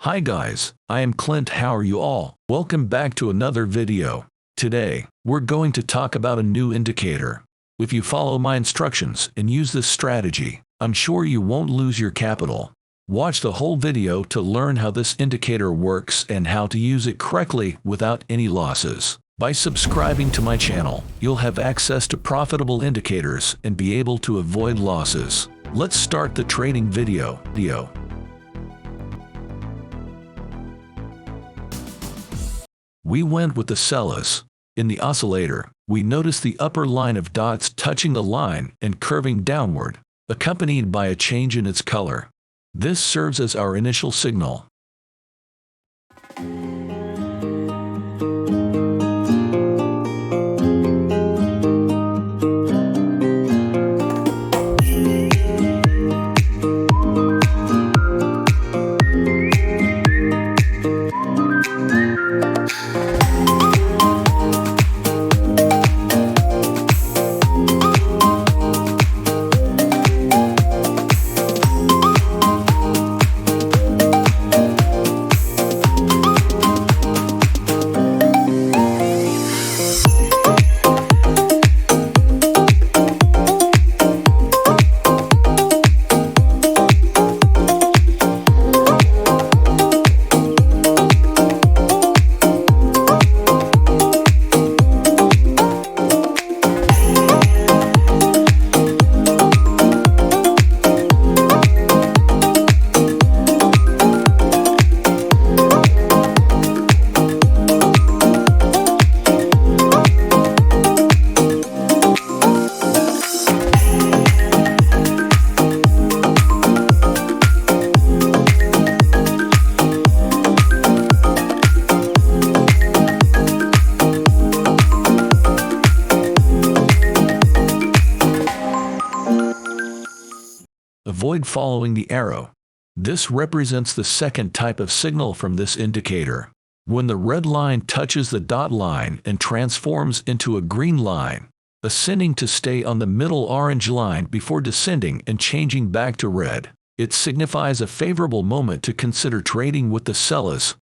Hi guys, I am Clint. How are you all? Welcome back to another video. Today, we're going to talk about a new indicator. If you follow my instructions and use this strategy, I'm sure you won't lose your capital. Watch the whole video to learn how this indicator works and how to use it correctly without any losses. By subscribing to my channel, you'll have access to profitable indicators and be able to avoid losses. Let's start the trading video. We went with the sellers. In the oscillator, we noticed the upper line of dots touching the line and curving downward, accompanied by a change in its color. This serves as our initial signal. Avoid following the arrow. This represents the second type of signal from this indicator. When the red line touches the dot line and transforms into a green line, ascending to stay on the middle orange line before descending and changing back to red, it signifies a favorable moment to consider trading with the sellers.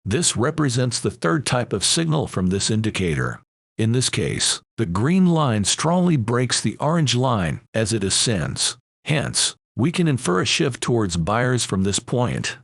This represents the third type of signal from this indicator. In this case, the green line strongly breaks the orange line as it ascends. Hence, we can infer a shift towards buyers from this point.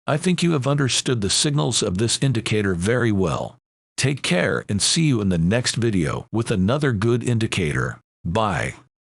I think you have understood the signals of this indicator very well. Take care and see you in the next video with another good indicator. Bye.